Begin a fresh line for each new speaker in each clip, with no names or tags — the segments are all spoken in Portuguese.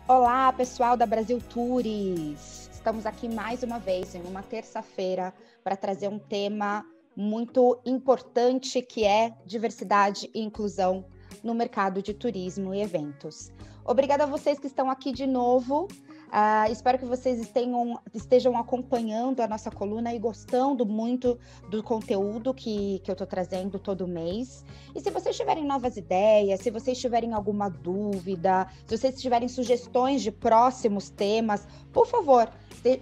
Olá, pessoal da Brasil Tours! Estamos aqui mais uma vez, em uma terça-feira, para trazer um tema muito importante que é diversidade e inclusão no mercado de turismo e eventos. Obrigada a vocês que estão aqui de novo. Espero que vocês estejam acompanhando a nossa coluna e gostando muito do conteúdo que eu estou trazendo todo mês. E se vocês tiverem novas ideias, se vocês tiverem alguma dúvida, se vocês tiverem sugestões de próximos temas, por favor,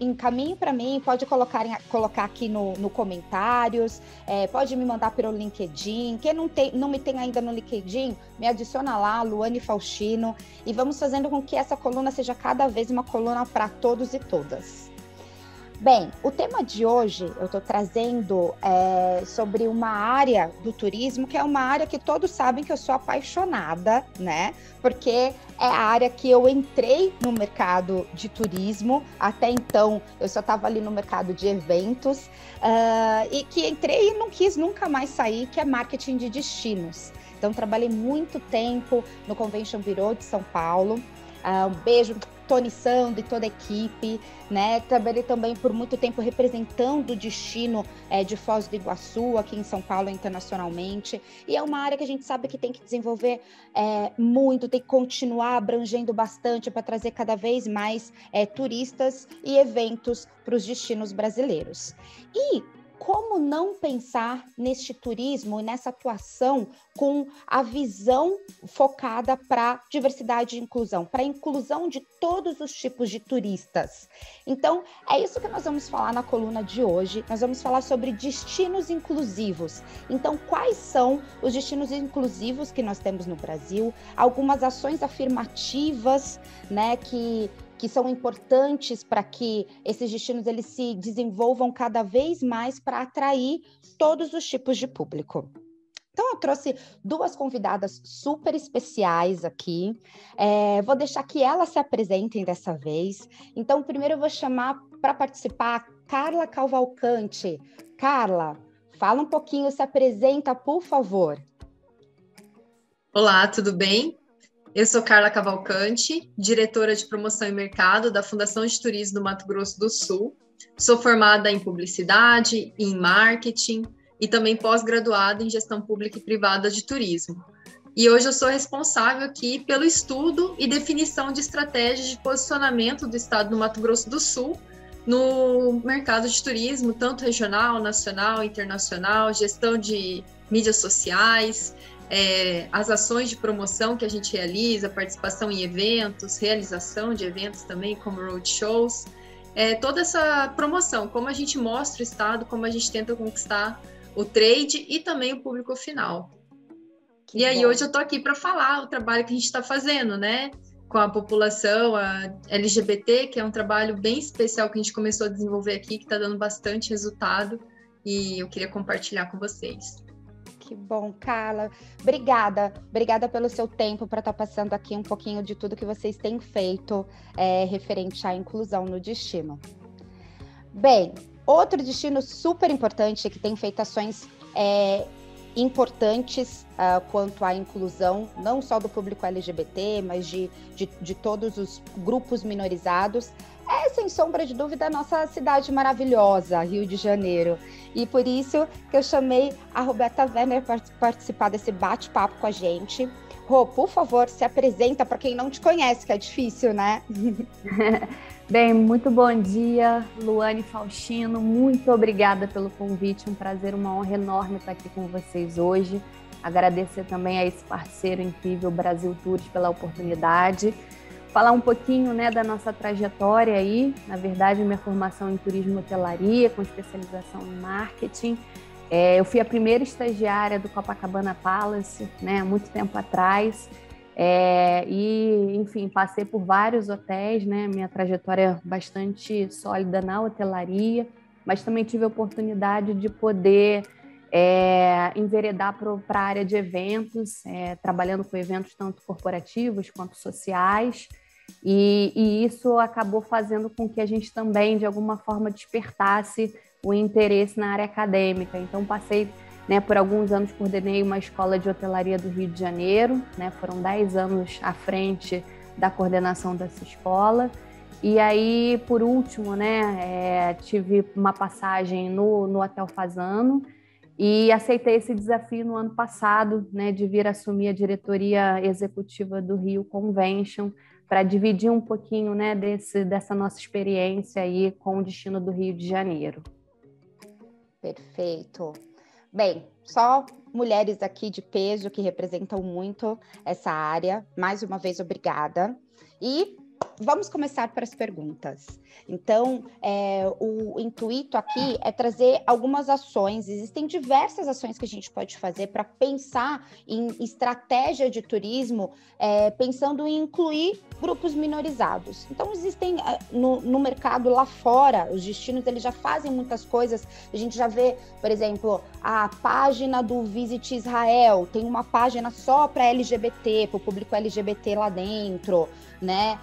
encaminhe para mim, pode colocar aqui no comentários, pode me mandar pelo LinkedIn. Quem não me tem ainda no LinkedIn, me adiciona lá, Luane Faustino, e vamos fazendo com que essa coluna seja cada vez uma coluna para todos e todas. Bem, o tema de hoje eu estou trazendo sobre uma área do turismo, que é uma área que todos sabem que eu sou apaixonada, né? Porque é a área que eu entrei no mercado de turismo. Até então, eu só estava ali no mercado de eventos, e que entrei e não quis nunca mais sair, que é marketing de destinos. Então, trabalhei muito tempo no Convention Bureau de São Paulo. Um beijo, Tony Sando e toda a equipe, né? Trabalhei também por muito tempo representando o destino de Foz do Iguaçu, aqui em São Paulo, internacionalmente. E é uma área que a gente sabe que tem que desenvolver muito, tem que continuar abrangendo bastante para trazer cada vez mais turistas e eventos para os destinos brasileiros. E como não pensar neste turismo e nessa atuação com a visão focada para diversidade e inclusão, para a inclusão de todos os tipos de turistas? Então, é isso que nós vamos falar na coluna de hoje. Nós vamos falar sobre destinos inclusivos. Então, quais são os destinos inclusivos que nós temos no Brasil? Algumas ações afirmativas, né, que são importantes para que esses destinos eles se desenvolvam cada vez mais para atrair todos os tipos de público. Então, eu trouxe duas convidadas super especiais aqui. Vou deixar que elas se apresentem dessa vez. Então, primeiro eu vou chamar para participar a Carla Cavalcante. Carla, fala um pouquinho, se apresenta, por favor.
Olá, tudo bem? Eu sou Carla Cavalcante, diretora de promoção e mercado da Fundação de Turismo do Mato Grosso do Sul. Sou formada em publicidade, em marketing e também pós-graduada em gestão pública e privada de turismo. E hoje eu sou responsável aqui pelo estudo e definição de estratégias de posicionamento do estado do Mato Grosso do Sul no mercado de turismo, tanto regional, nacional, internacional, gestão de mídias sociais, as ações de promoção que a gente realiza, participação em eventos, realização de eventos também, como roadshows, toda essa promoção, como a gente mostra o estado, como a gente tenta conquistar o trade e também o público final. E aí hoje eu estou aqui para falar o trabalho que a gente está fazendo, né, com a população LGBT, que é um trabalho bem especial que a gente começou a desenvolver aqui, que está dando bastante resultado, e eu queria compartilhar com vocês.
Que bom, Carla. Obrigada pelo seu tempo para estar passando aqui um pouquinho de tudo que vocês têm feito referente à inclusão no destino. Bem, outro destino super importante que tem feito ações importantes quanto à inclusão, não só do público LGBT, mas de todos os grupos minorizados, sem sombra de dúvida, a nossa cidade maravilhosa, Rio de Janeiro. E por isso que eu chamei a Roberta Werner para participar desse bate-papo com a gente. Rô, por favor, se apresenta para quem não te conhece, que é difícil, né?
Bem, muito bom dia, Luane Faustino. Muito obrigada pelo convite. Um prazer, uma honra enorme estar aqui com vocês hoje. Agradecer também a esse parceiro incrível, Brasil Tours, pela oportunidade. Falar um pouquinho, né, da nossa trajetória aí. Na verdade, minha formação em turismo e hotelaria, com especialização em marketing. Eu fui a primeira estagiária do Copacabana Palace, né, há muito tempo atrás. E, enfim, passei por vários hotéis, né, minha trajetória bastante sólida na hotelaria, mas também tive a oportunidade de poder enveredar para a área de eventos, trabalhando com eventos tanto corporativos quanto sociais, e isso acabou fazendo com que a gente também, de alguma forma, despertasse o interesse na área acadêmica. Então, passei, né, por alguns anos, coordenei uma escola de hotelaria do Rio de Janeiro, né, foram 10 anos à frente da coordenação dessa escola. E aí, por último, né, tive uma passagem no Hotel Fasano e aceitei esse desafio no ano passado, né, de vir assumir a diretoria executiva do Rio Convention, para dividir um pouquinho, né, dessa nossa experiência aí com o destino do Rio de Janeiro.
Perfeito. Bem, só mulheres aqui de peso que representam muito essa área. Mais uma vez, obrigada. E vamos começar para as perguntas. Então, o intuito aqui é trazer algumas ações. Existem diversas ações que a gente pode fazer para pensar em estratégia de turismo, pensando em incluir grupos minorizados. Então, existem no mercado lá fora, os destinos eles já fazem muitas coisas. A gente já vê, por exemplo, a página do Visit Israel, tem uma página só para LGBT, para o público LGBT lá dentro, né?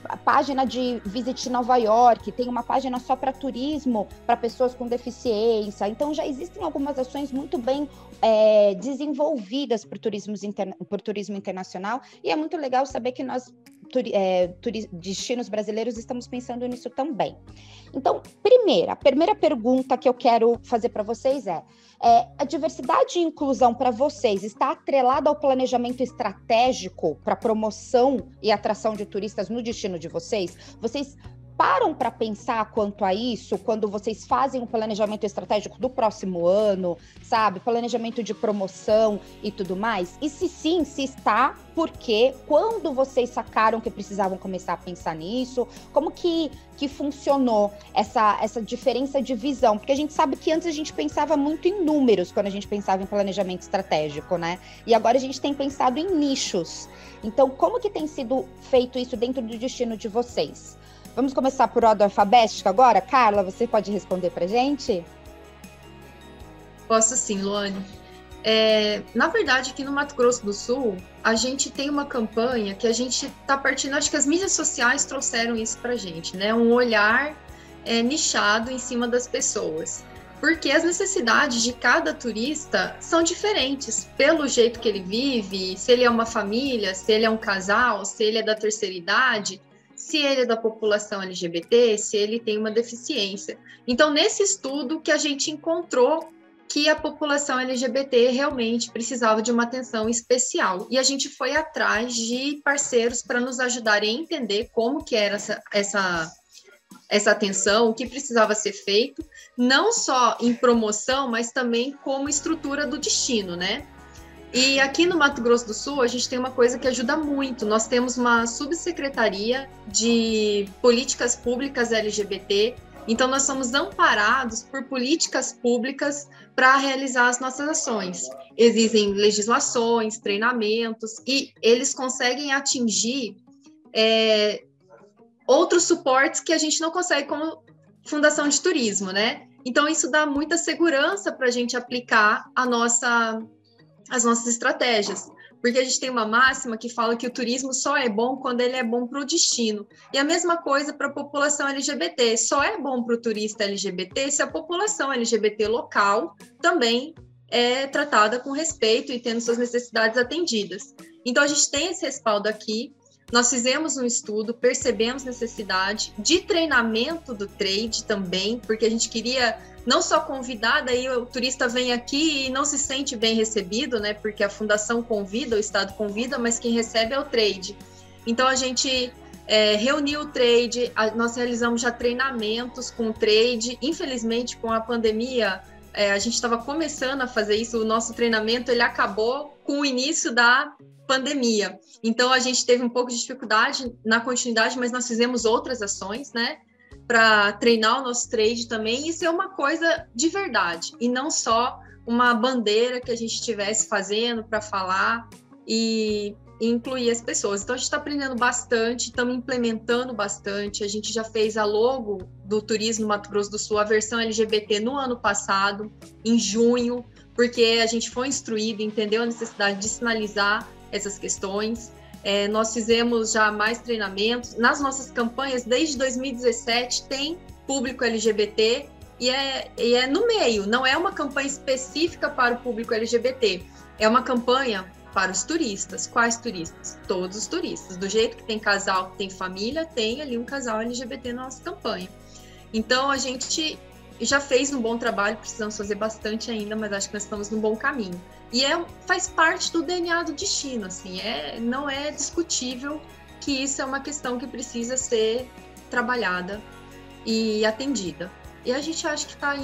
A página de Visit Nova York tem uma página só para turismo, para pessoas com deficiência. Então, já existem algumas ações muito bem desenvolvidas por turismo internacional, e é muito legal saber que nós, destinos brasileiros, estamos pensando nisso também. Então, a primeira pergunta que eu quero fazer para vocês a diversidade e inclusão para vocês está atrelada ao planejamento estratégico para promoção e atração de turistas no destino de vocês? Vocês param para pensar quanto a isso quando vocês fazem o planejamento estratégico do próximo ano, sabe? Planejamento de promoção e tudo mais? E se sim, se está, por quê? Quando vocês sacaram que precisavam começar a pensar nisso? Como que funcionou essa diferença de visão? Porque a gente sabe que antes a gente pensava muito em números quando a gente pensava em planejamento estratégico, né? E agora a gente tem pensado em nichos. Então, como que tem sido feito isso dentro do destino de vocês? Vamos começar por ordem alfabética agora? Carla, você pode responder para a gente?
Posso sim, Luane. Na verdade, aqui no Mato Grosso do Sul, a gente tem uma campanha que a gente está partindo, acho que as mídias sociais trouxeram isso para a gente, né? Um olhar nichado em cima das pessoas. Porque as necessidades de cada turista são diferentes, pelo jeito que ele vive, se ele é uma família, se ele é um casal, se ele é da terceira idade, se ele é da população LGBT, se ele tem uma deficiência. Então, nesse estudo que a gente encontrou que a população LGBT realmente precisava de uma atenção especial. E a gente foi atrás de parceiros para nos ajudarem a entender como que era essa atenção, o que precisava ser feito, não só em promoção, mas também como estrutura do destino, né? E aqui no Mato Grosso do Sul, a gente tem uma coisa que ajuda muito. Nós temos uma subsecretaria de políticas públicas LGBT, então nós somos amparados por políticas públicas para realizar as nossas ações. Existem legislações, treinamentos, e eles conseguem atingir outros suportes que a gente não consegue como fundação de turismo, né? Então isso dá muita segurança para a gente aplicar as nossas estratégias, porque a gente tem uma máxima que fala que o turismo só é bom quando ele é bom para o destino, e a mesma coisa para a população LGBT, só é bom para o turista LGBT se a população LGBT local também é tratada com respeito e tendo suas necessidades atendidas. Então a gente tem esse respaldo aqui. Nós fizemos um estudo, percebemos necessidade de treinamento do trade também, porque a gente queria não só convidar, daí o turista vem aqui e não se sente bem recebido, né? Porque a fundação convida, o Estado convida, mas quem recebe é o trade. Então a gente reuniu o trade, nós realizamos já treinamentos com o trade. Infelizmente, com a pandemia, a gente estava começando a fazer isso, o nosso treinamento ele acabou com o início da pandemia. Então a gente teve um pouco de dificuldade na continuidade, mas nós fizemos outras ações, né? Para treinar o nosso trade também, e ser uma coisa de verdade, e não só uma bandeira que a gente estivesse fazendo para falar e incluir as pessoas. Então a gente está aprendendo bastante, estamos implementando bastante. A gente já fez a logo do Turismo Mato Grosso do Sul, a versão LGBT no ano passado, em junho, porque a gente foi instruído, entendeu a necessidade de sinalizar essas questões. Nós fizemos já mais treinamentos. Nas nossas campanhas, desde 2017, tem público LGBT e é no meio, não é uma campanha específica para o público LGBT. É uma campanha para os turistas. Quais turistas? Todos os turistas. Do jeito que tem casal, que tem família, tem ali um casal LGBT na nossa campanha. Então, a gente já fez um bom trabalho, precisamos fazer bastante ainda, mas acho que nós estamos num bom caminho. E faz parte do DNA do destino, assim, não é discutível que isso é uma questão que precisa ser trabalhada e atendida. E a gente acha que está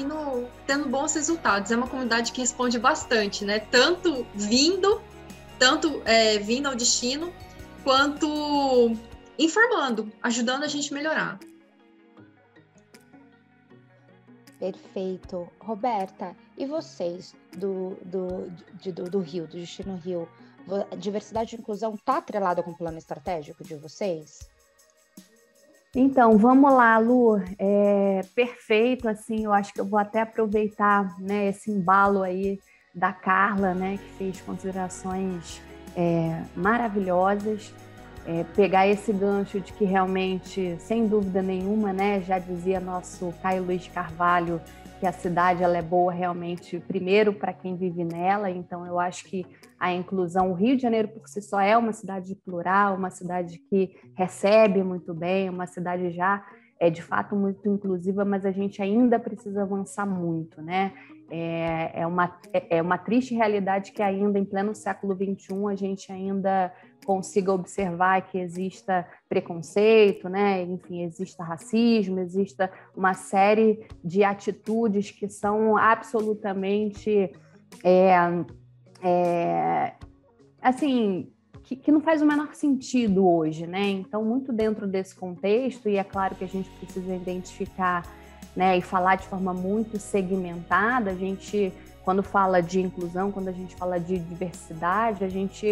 tendo bons resultados. É uma comunidade que responde bastante, né? Tanto vindo ao destino, quanto informando, ajudando a gente a melhorar.
Perfeito. Roberta, e vocês do Rio, do Destino Rio, diversidade e inclusão está atrelada com o plano estratégico de vocês?
Então, vamos lá, Lu. Perfeito, assim, eu acho que eu vou até aproveitar, né, esse embalo aí da Carla, né, que fez considerações maravilhosas, pegar esse gancho de que realmente, sem dúvida nenhuma, né, já dizia nosso Caio Luiz Carvalho, que a cidade ela é boa realmente, primeiro, para quem vive nela. Então, eu acho que a inclusão, o Rio de Janeiro por si só é uma cidade plural, uma cidade que recebe muito bem, uma cidade já de fato muito inclusiva, mas a gente ainda precisa avançar muito, né? É uma triste realidade que ainda em pleno século XXI a gente ainda consiga observar que exista preconceito, né? Enfim, exista racismo, exista uma série de atitudes que são absolutamente assim, que não faz o menor sentido hoje, né? Então, muito dentro desse contexto, e é claro que a gente precisa identificar, né, e falar de forma muito segmentada, a gente, quando fala de inclusão, quando a gente fala de diversidade,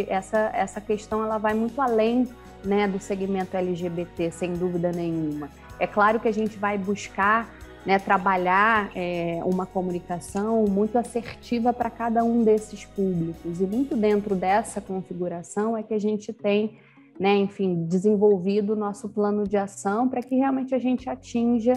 essa questão ela vai muito além, né, do segmento LGBT, sem dúvida nenhuma. É claro que a gente vai buscar, né, trabalhar uma comunicação muito assertiva para cada um desses públicos, e muito dentro dessa configuração é que a gente tem, né, enfim, desenvolvido o nosso plano de ação para que realmente a gente atinja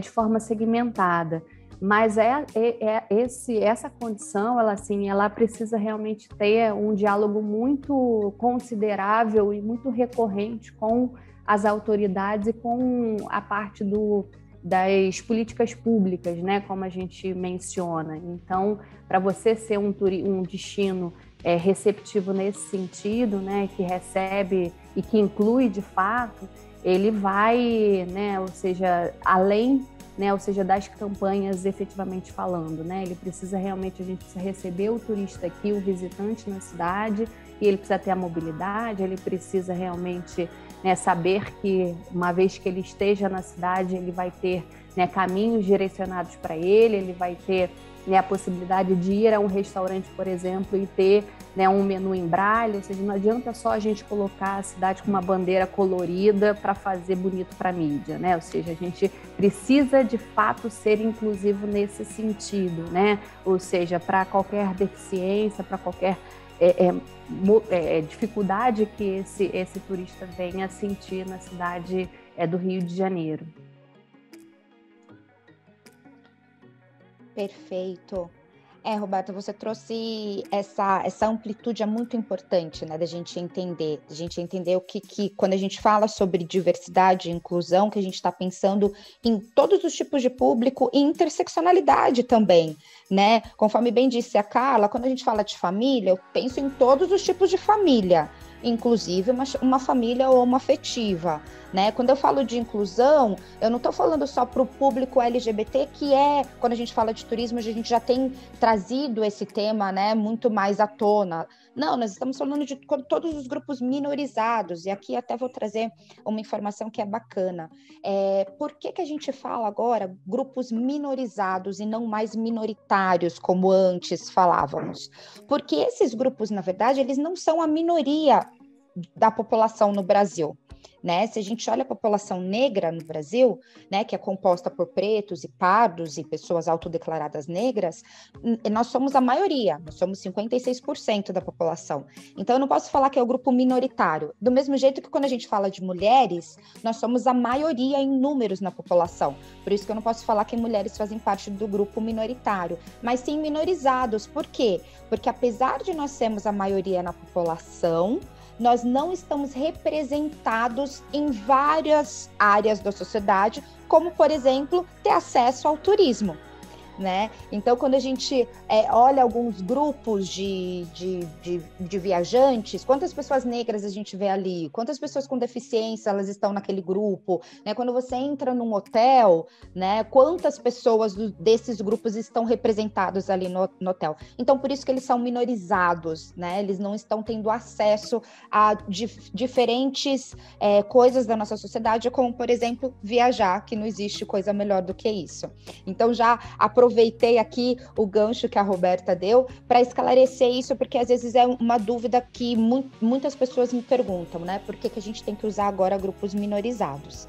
de forma segmentada. Mas essa condição, ela precisa realmente ter um diálogo muito considerável e muito recorrente com as autoridades e com a parte das políticas públicas, né, como a gente menciona. Então, para você ser um destino receptivo nesse sentido, né, que recebe e que inclui de fato, ele vai, né, ou seja, além, né, ou seja, das campanhas efetivamente falando, né, ele precisa realmente, a gente precisa receber o turista aqui, o visitante na cidade, e ele precisa ter a mobilidade, ele precisa realmente, né, saber que uma vez que ele esteja na cidade, ele vai ter, né, caminhos direcionados para ele vai ter, né, a possibilidade de ir a um restaurante, por exemplo, e ter, né, um menu em braille, ou seja, não adianta só a gente colocar a cidade com uma bandeira colorida para fazer bonito para a mídia, né? Ou seja, a gente precisa de fato ser inclusivo nesse sentido, né? Ou seja, para qualquer deficiência, para qualquer dificuldade que esse turista venha sentir na cidade do Rio de Janeiro.
Perfeito. Roberta, você trouxe essa amplitude é muito importante, né, da gente entender o que quando a gente fala sobre diversidade e inclusão, que a gente está pensando em todos os tipos de público e interseccionalidade também, né? Conforme bem disse a Carla, quando a gente fala de família, eu penso em todos os tipos de família, inclusive uma família homoafetiva, né? Quando eu falo de inclusão, eu não estou falando só para o público LGBT, que quando a gente fala de turismo, a gente já tem trazido esse tema, né, muito mais à tona. Não, nós estamos falando de todos os grupos minorizados, e aqui até vou trazer uma informação que é bacana. Por que a gente fala agora grupos minorizados e não mais minoritários, como antes falávamos? Porque esses grupos, na verdade, eles não são a minoria da população no Brasil. né? Se a gente olha a população negra no Brasil, né, que é composta por pretos e pardos e pessoas autodeclaradas negras, nós somos a maioria, nós somos 56% da população. Então, eu não posso falar que é o grupo minoritário. Do mesmo jeito que quando a gente fala de mulheres, nós somos a maioria em números na população. Por isso que eu não posso falar que mulheres fazem parte do grupo minoritário, mas sim minorizados. Por quê? Porque apesar de nós sermos a maioria na população, nós não estamos representados em várias áreas da sociedade, como, por exemplo, ter acesso ao turismo, né? Então, quando a gente olha alguns grupos de viajantes, quantas pessoas negras a gente vê ali? Quantas pessoas com deficiência elas estão naquele grupo? Né? Quando você entra num hotel, né, quantas pessoas desses grupos estão representados ali no hotel? Então, por isso que eles são minorizados, né? Eles não estão tendo acesso a diferentes coisas da nossa sociedade, como, por exemplo, viajar, que não existe coisa melhor do que isso. Então, já aproveitei aqui o gancho que a Roberta deu para esclarecer isso, porque às vezes é uma dúvida que muitas pessoas me perguntam, né? Por que a gente tem que usar agora grupos minorizados?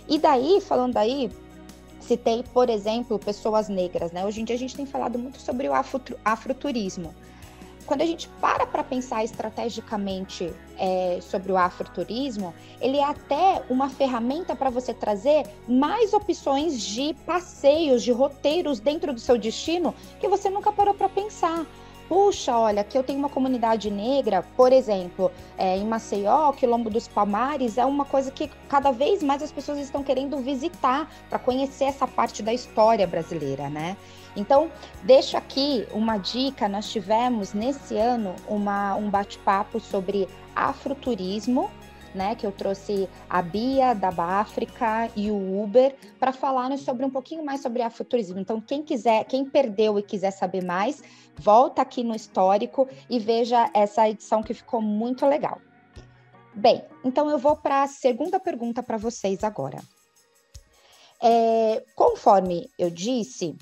E daí, falando aí, citei, por exemplo, pessoas negras, né? Hoje em dia a gente tem falado muito sobre o afroturismo. Quando a gente para pensar estrategicamente sobre o afroturismo, ele é até uma ferramenta para você trazer mais opções de passeios, de roteiros dentro do seu destino que você nunca parou para pensar. Puxa, olha, aqui eu tenho uma comunidade negra, por exemplo, em Maceió, Quilombo dos Palmares, é uma coisa que cada vez mais as pessoas estão querendo visitar para conhecer essa parte da história brasileira, né? Então, deixo aqui uma dica, nós tivemos nesse ano um bate-papo sobre afroturismo, né, que eu trouxe a Bia da Báfrica e o Uber para falar sobre um pouquinho mais sobre afroturismo. Então, quem perdeu e quiser saber mais, volta aqui no histórico e veja essa edição que ficou muito legal. Bem, então eu vou para a segunda pergunta para vocês agora. Conforme eu disse,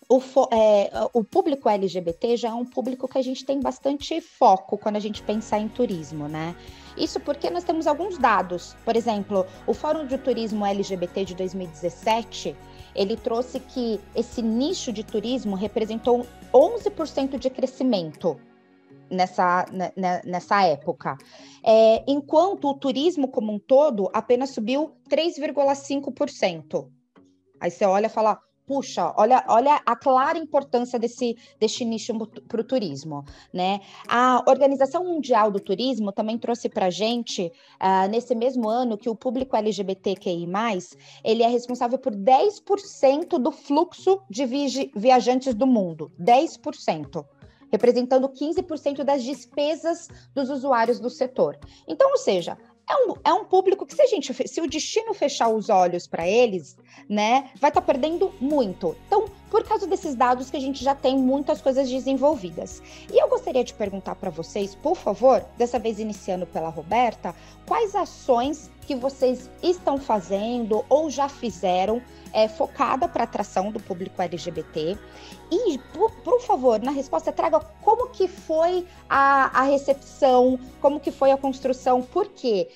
o público LGBT já é um público que a gente tem bastante foco quando a gente pensar em turismo, né? Isso porque nós temos alguns dados. Por exemplo, o Fórum de Turismo LGBT de 2017, ele trouxe que esse nicho de turismo representou 11% de crescimento nessa época. Enquanto o turismo como um todo apenas subiu 3,5%. Aí você olha e fala... Puxa, olha a clara importância desse nicho para o turismo, né? A Organização Mundial do Turismo também trouxe para a gente, nesse mesmo ano, que o público LGBTQI+, ele é responsável por 10% do fluxo de viajantes do mundo, 10%. Representando 15% das despesas dos usuários do setor. Então, ou seja... É um público que se o destino fechar os olhos para eles, né, vai estar perdendo muito. Então, por causa desses dados que a gente já tem muitas coisas desenvolvidas. E eu gostaria de perguntar para vocês, por favor, dessa vez iniciando pela Roberta, quais ações que vocês estão fazendo ou já fizeram focada para a atração do público LGBT. E, por favor, na resposta, traga como que foi a recepção, como que foi a construção, por quê?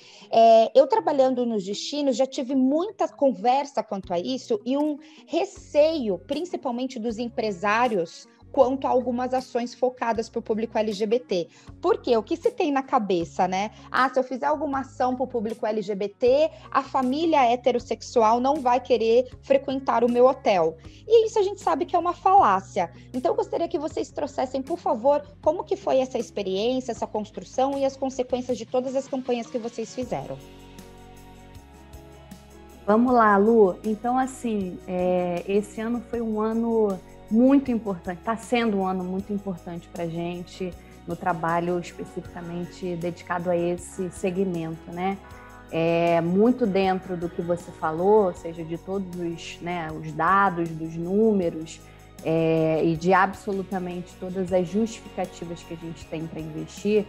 Eu trabalhando nos destinos, já tive muita conversa quanto a isso e um receio, principalmente dos empresários, quanto a algumas ações focadas para o público LGBT. Porque o que se tem na cabeça, né? Se eu fizer alguma ação para o público LGBT, a família heterossexual não vai querer frequentar o meu hotel. E isso a gente sabe que é uma falácia. Então, eu gostaria que vocês trouxessem, por favor, como que foi essa experiência, essa construção e as consequências de todas as campanhas que vocês fizeram.
Vamos lá, Lu. Então, assim, esse ano foi um ano muito importante, está sendo um ano muito importante para a gente no trabalho especificamente dedicado a esse segmento, né? Muito dentro do que você falou, ou seja, de todos os dados, dos números e de absolutamente todas as justificativas que a gente tem para investir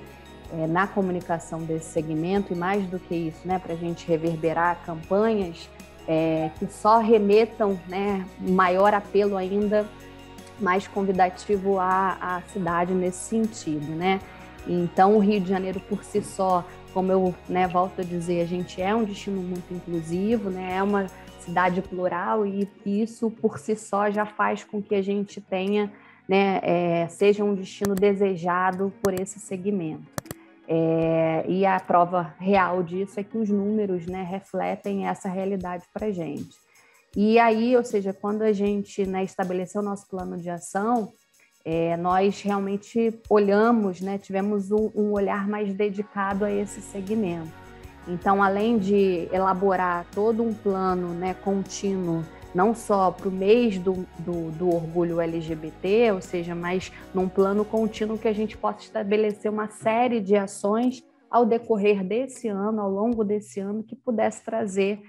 na comunicação desse segmento e mais do que isso, né, para a gente reverberar campanhas que só remetam, né, maior apelo ainda, mais convidativo à cidade nesse sentido, né? Então, o Rio de Janeiro, por si só, como eu, né, volto a dizer, a gente é um destino muito inclusivo, né, é uma cidade plural e isso, por si só, já faz com que a gente tenha, né, seja um destino desejado por esse segmento. E a prova real disso é que os números, né, refletem essa realidade para a gente. E aí, ou seja, quando a gente, né, estabeleceu o nosso plano de ação, nós realmente olhamos, né, tivemos um olhar mais dedicado a esse segmento. Então, além de elaborar todo um plano, né, contínuo, não só para o mês do orgulho LGBT, ou seja, mas num plano contínuo que a gente possa estabelecer uma série de ações ao decorrer desse ano, ao longo desse ano, que pudesse trazer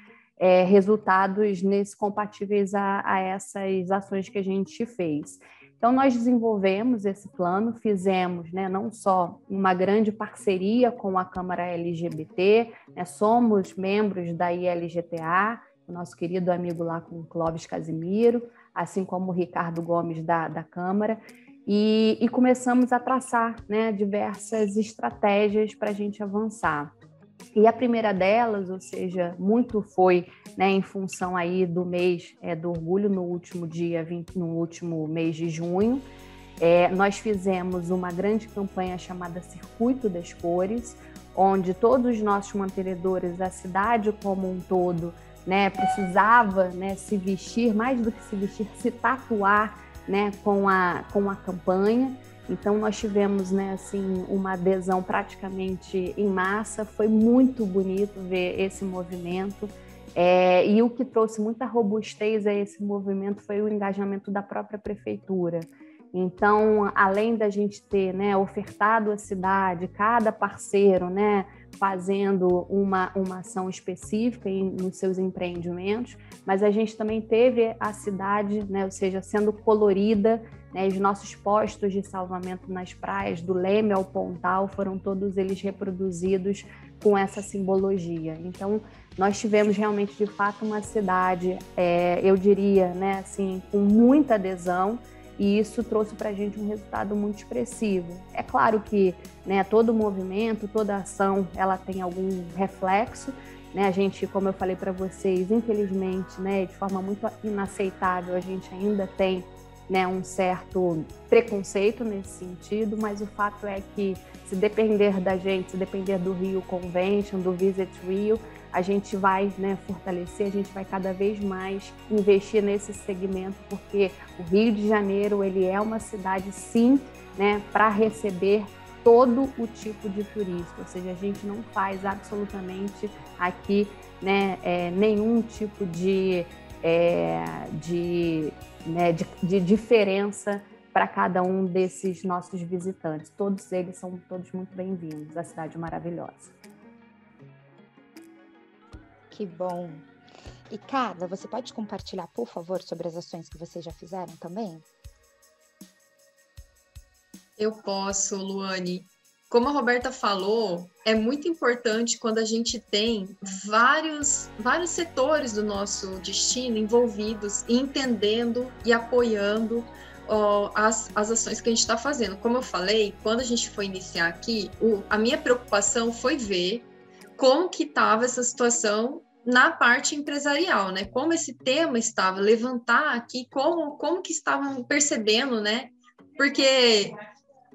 resultados compatíveis a essas ações que a gente fez. Então, nós desenvolvemos esse plano, fizemos, né, não só uma grande parceria com a Câmara LGBT, né, somos membros da ILGTA, o nosso querido amigo lá com o Clóvis Casimiro, assim como o Ricardo Gomes da Câmara, e começamos a traçar, né, diversas estratégias para a gente avançar. E a primeira delas, ou seja, muito foi, né, em função aí do mês do orgulho, no último mês de junho, nós fizemos uma grande campanha chamada Circuito das Cores, onde todos os nossos mantenedores, a cidade como um todo, né, precisava, né, se vestir, mais do que se vestir, se tatuar, né, com a campanha. Então, nós tivemos, né, assim, uma adesão praticamente em massa, foi muito bonito ver esse movimento, e o que trouxe muita robustez a esse movimento foi o engajamento da própria prefeitura. Então, além da gente ter, né, ofertado à cidade, cada parceiro, né, fazendo uma ação específica nos seus empreendimentos, mas a gente também teve a cidade, né, ou seja, sendo colorida, né, os nossos postos de salvamento nas praias, do Leme ao Pontal, foram todos eles reproduzidos com essa simbologia. Então, nós tivemos realmente, de fato, uma cidade, eu diria, né, assim, com muita adesão, e isso trouxe para a gente um resultado muito expressivo. É claro que, né, todo movimento, toda ação, ela tem algum reflexo, né? A gente, como eu falei para vocês, infelizmente, né, de forma muito inaceitável, a gente ainda tem, né, um certo preconceito nesse sentido, mas o fato é que, se depender da gente, se depender do Rio Convention, do Visit Rio, a gente vai, né, fortalecer, a gente vai cada vez mais investir nesse segmento, porque o Rio de Janeiro, ele é uma cidade, sim, né, para receber todo o tipo de turista, ou seja, a gente não faz absolutamente aqui, né, nenhum tipo de diferença para cada um desses nossos visitantes. Todos eles são todos muito bem-vindos, a cidade maravilhosa.
Que bom. E, Carla, você pode compartilhar, por favor, sobre as ações que vocês já fizeram também?
Eu posso, Luane. Como a Roberta falou, é muito importante quando a gente tem vários setores do nosso destino envolvidos, entendendo e apoiando as ações que a gente está fazendo. Como eu falei, quando a gente foi iniciar aqui, a minha preocupação foi ver como que estava essa situação na parte empresarial, né? Como esse tema estava, levantar aqui, como que estavam percebendo, né? Porque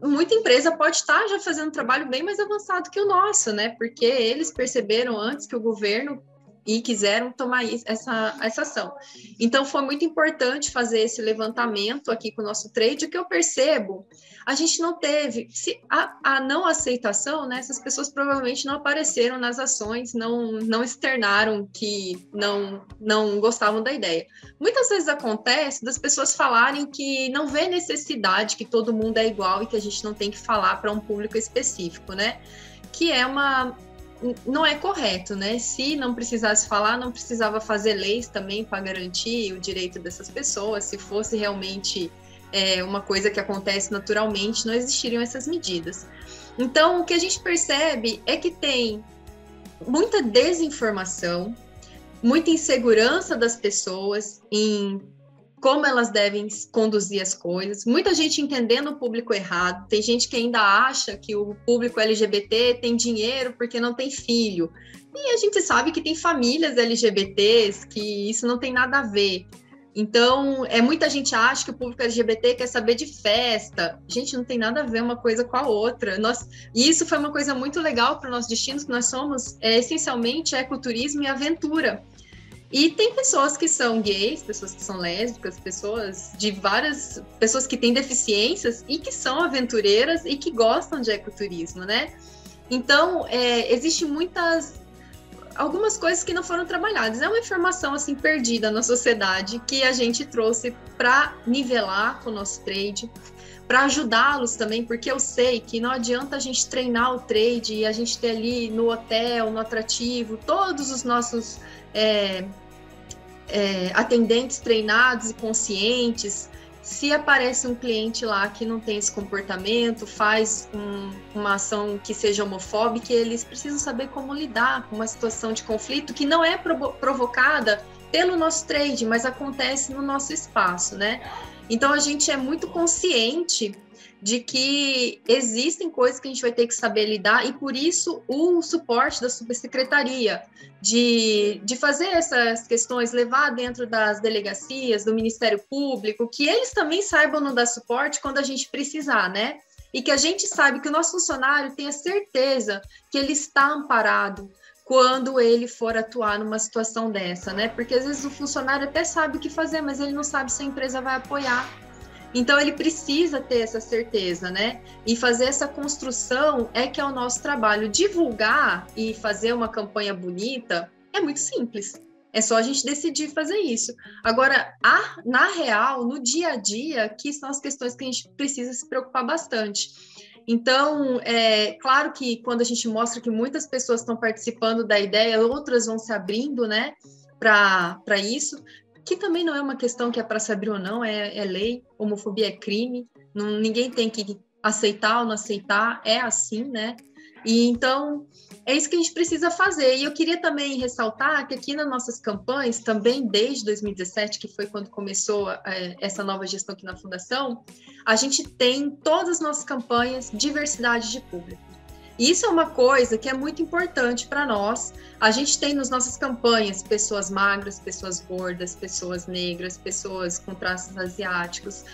muita empresa pode estar já fazendo um trabalho bem mais avançado que o nosso, né? Porque eles perceberam antes que o governo e quiseram tomar essa ação. Então, foi muito importante fazer esse levantamento aqui com o nosso trade. O que eu percebo, a gente não teve... A não aceitação, né, essas pessoas provavelmente não apareceram nas ações, não externaram que não gostavam da ideia. Muitas vezes acontece das pessoas falarem que não vê necessidade, que todo mundo é igual e que a gente não tem que falar para um público específico, né? Que não é correto, né? Se não precisasse falar, não precisava fazer leis também para garantir o direito dessas pessoas. Se fosse realmente uma coisa que acontece naturalmente, não existiriam essas medidas. Então, o que a gente percebe é que tem muita desinformação, muita insegurança das pessoas em como elas devem conduzir as coisas. Muita gente entendendo o público errado. Tem gente que ainda acha que o público LGBT tem dinheiro porque não tem filho. E a gente sabe que tem famílias LGBTs, que isso não tem nada a ver. Então, muita gente acha que o público LGBT quer saber de festa. Gente, não tem nada a ver uma coisa com a outra. E isso foi uma coisa muito legal para o nosso destino, que nós somos essencialmente ecoturismo e aventura. E tem pessoas que são gays, pessoas que são lésbicas, pessoas que têm deficiências e que são aventureiras e que gostam de ecoturismo, né? Então, existem algumas coisas que não foram trabalhadas. É uma informação, assim, perdida na sociedade que a gente trouxe para nivelar com o nosso trade, para ajudá-los também, porque eu sei que não adianta a gente treinar o trade e a gente ter ali no hotel, no atrativo, todos os nossos atendentes treinados e conscientes. Se aparece um cliente lá que não tem esse comportamento, faz uma ação que seja homofóbica, eles precisam saber como lidar com uma situação de conflito que não é provocada pelo nosso trade, mas acontece no nosso espaço, né? Então, a gente é muito consciente de que existem coisas que a gente vai ter que saber lidar, e por isso o suporte da subsecretaria, de fazer essas questões, levar dentro das delegacias, do Ministério Público, que eles também saibam nos dar suporte quando a gente precisar, né? E que a gente saiba que o nosso funcionário tenha certeza que ele está amparado quando ele for atuar numa situação dessa, né? Porque às vezes o funcionário até sabe o que fazer, mas ele não sabe se a empresa vai apoiar. Então, ele precisa ter essa certeza, né? E fazer essa construção que é o nosso trabalho. Divulgar e fazer uma campanha bonita é muito simples. É só a gente decidir fazer isso. Agora, na real, no dia a dia, que são as questões que a gente precisa se preocupar bastante. Então, claro que quando a gente mostra que muitas pessoas estão participando da ideia, outras vão se abrindo, né, para isso, que também não é uma questão que é para se abrir ou não, é lei, homofobia é crime, ninguém tem que aceitar ou não aceitar, é assim, né? E então, é isso que a gente precisa fazer. E eu queria também ressaltar que aqui nas nossas campanhas, também desde 2017, que foi quando começou essa nova gestão aqui na Fundação, a gente tem todas as nossas campanhas diversidade de público. E isso é uma coisa que é muito importante para nós. A gente tem nas nossas campanhas pessoas magras, pessoas gordas, pessoas negras, pessoas com traços asiáticos,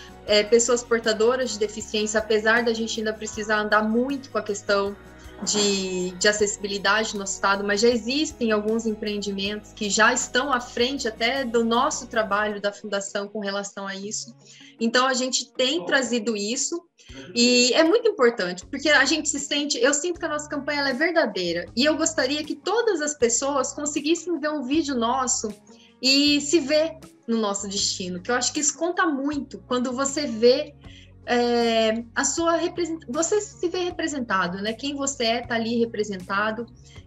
pessoas portadoras de deficiência, apesar da gente ainda precisar andar muito com a questão de acessibilidade no nosso estado, mas já existem alguns empreendimentos que já estão à frente até do nosso trabalho da Fundação com relação a isso. Então, a gente tem trazido isso e é muito importante, porque a gente eu sinto que a nossa campanha ela é verdadeira e eu gostaria que todas as pessoas conseguissem ver um vídeo nosso e se ver no nosso destino, que eu acho que isso conta muito quando você vê você se vê representado, né? Quem você está ali representado,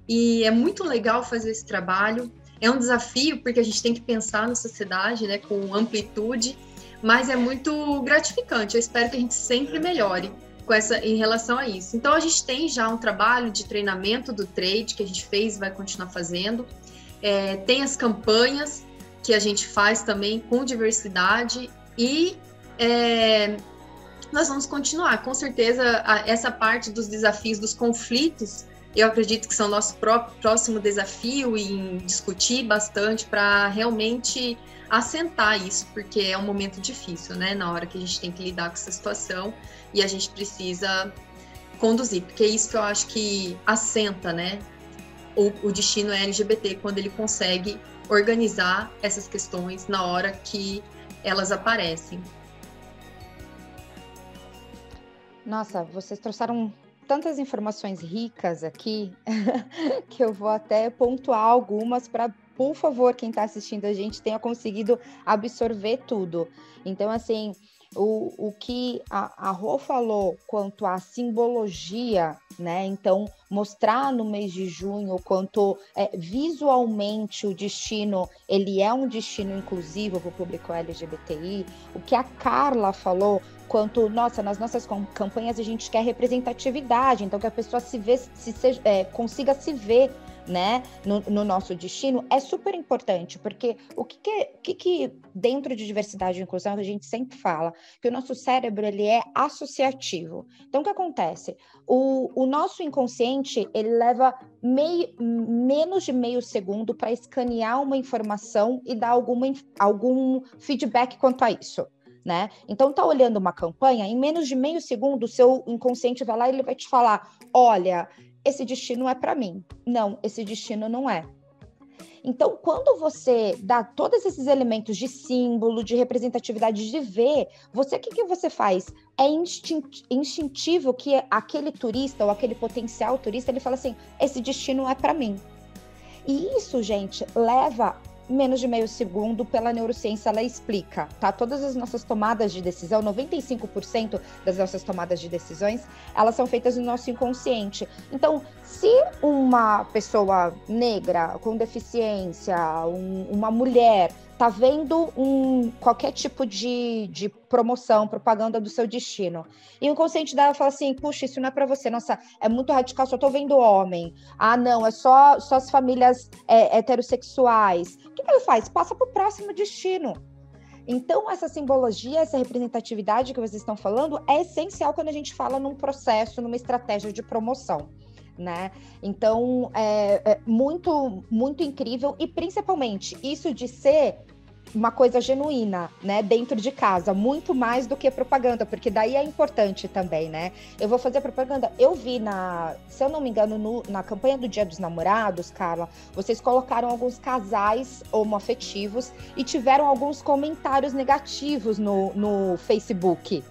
e é muito legal fazer esse trabalho. É um desafio porque a gente tem que pensar na sociedade, né, com amplitude, mas é muito gratificante. Eu espero que a gente sempre melhore em relação a isso. Então, a gente tem já um trabalho de treinamento do trade que a gente fez e vai continuar fazendo. Tem as campanhas que a gente faz também com diversidade e nós vamos continuar. Com certeza, essa parte dos desafios, dos conflitos, eu acredito que são nosso próximo desafio em discutir bastante para realmente assentar isso, porque é um momento difícil, né? Na hora que a gente tem que lidar com essa situação e a gente precisa conduzir, porque é isso que eu acho que assenta, né? O destino LGBT, quando ele consegue organizar essas questões na hora que elas aparecem.
Nossa, vocês trouxeram tantas informações ricas aqui que eu vou até pontuar algumas para, por favor, quem está assistindo a gente tenha conseguido absorver tudo. Então, assim, o que a Rô falou quanto à simbologia, né? Então, mostrar no mês de junho quanto visualmente o destino, ele é um destino inclusivo para o público LGBTI. O que a Carla falou quanto, nossa, nas nossas campanhas a gente quer representatividade, então que a pessoa consiga se ver né, no nosso destino, é super importante, porque o que dentro de diversidade e inclusão a gente sempre fala? Que o nosso cérebro, ele é associativo. Então, o que acontece? O nosso inconsciente, ele leva menos de meio segundo para escanear uma informação e dar algum feedback quanto a isso. Né? Então, tá olhando uma campanha, em menos de meio segundo, o seu inconsciente vai lá e ele vai te falar, olha, esse destino é para mim. Não, esse destino não é. Então, quando você dá todos esses elementos de símbolo, de representatividade, de ver, o que você faz? É instintivo que aquele turista ou aquele potencial turista, ele fala assim, esse destino é para mim. E isso, gente, leva menos de meio segundo, pela neurociência, ela explica, tá? Todas as nossas tomadas de decisão, 95% das nossas tomadas de decisões, elas são feitas no nosso inconsciente. Então, se uma pessoa negra, com deficiência, uma mulher, tá vendo qualquer tipo de promoção, propaganda do seu destino, e o inconsciente dela fala assim, puxa, isso não é para você, nossa, é muito radical, só tô vendo homem, ah, não, é só as famílias heterossexuais, o que ele faz? Passa para o próximo destino. Então, essa simbologia, essa representatividade que vocês estão falando é essencial quando a gente fala num processo, numa estratégia de promoção, né? Então, é muito, muito incrível, e principalmente isso de ser uma coisa genuína, né, dentro de casa, muito mais do que propaganda, porque daí é importante também, né? Eu vou fazer propaganda, eu vi se eu não me engano, na campanha do Dia dos Namorados, Carla, vocês colocaram alguns casais homoafetivos e tiveram alguns comentários negativos no Facebook.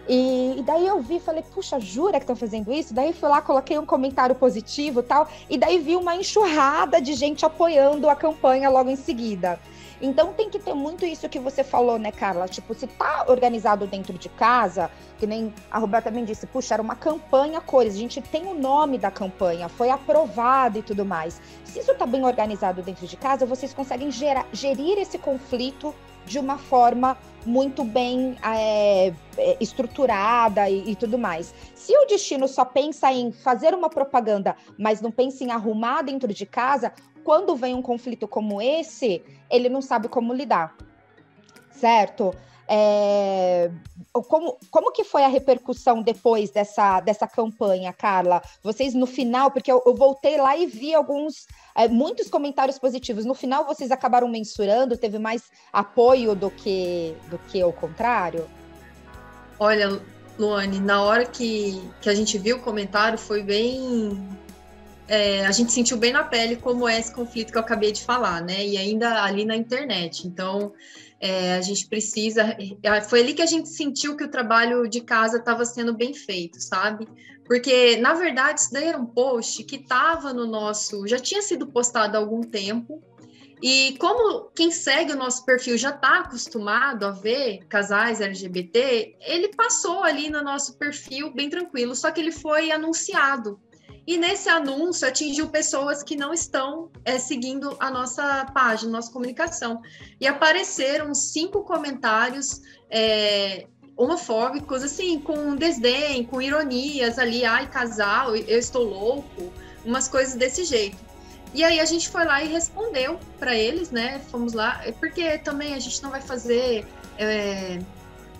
E daí eu vi, falei, puxa, jura que estão fazendo isso? Daí fui lá, coloquei um comentário positivo e tal, e daí vi uma enxurrada de gente apoiando a campanha logo em seguida. Então tem que ter muito isso que você falou, né, Carla? Tipo, se tá organizado dentro de casa, que nem a Roberta também disse, puxa, era uma campanha cores, a gente tem o nome da campanha, foi aprovado e tudo mais. Se isso tá bem organizado dentro de casa, vocês conseguem gerir esse conflito de uma forma muito bem estruturada e tudo mais. Se o destino só pensa em fazer uma propaganda, mas não pensa em arrumar dentro de casa, quando vem um conflito como esse, ele não sabe como lidar, certo? Como que foi a repercussão depois dessa campanha, Carla? Vocês no final, porque eu voltei lá e vi muitos comentários positivos. No final, vocês acabaram mensurando? Teve mais apoio do que o contrário?
Olha, Luane, na hora que a gente viu o comentário, foi bem... a gente sentiu bem na pele como é esse conflito que eu acabei de falar, né? E ainda ali na internet. Então, a gente precisa... Foi ali que a gente sentiu que o trabalho de casa estava sendo bem feito, sabe? Porque, na verdade, isso daí era um post que estava no nosso... Já tinha sido postado há algum tempo. E como quem segue o nosso perfil já está acostumado a ver casais LGBT, ele passou ali no nosso perfil bem tranquilo, só que ele foi anunciado. E nesse anúncio atingiu pessoas que não estão seguindo a nossa página, nossa comunicação. E apareceram 5 comentários homofóbicos, assim, com desdém, com ironias ali, ai, casal, eu estou louco, umas coisas desse jeito. E aí a gente foi lá e respondeu para eles, né? Fomos lá, porque também a gente não vai fazer...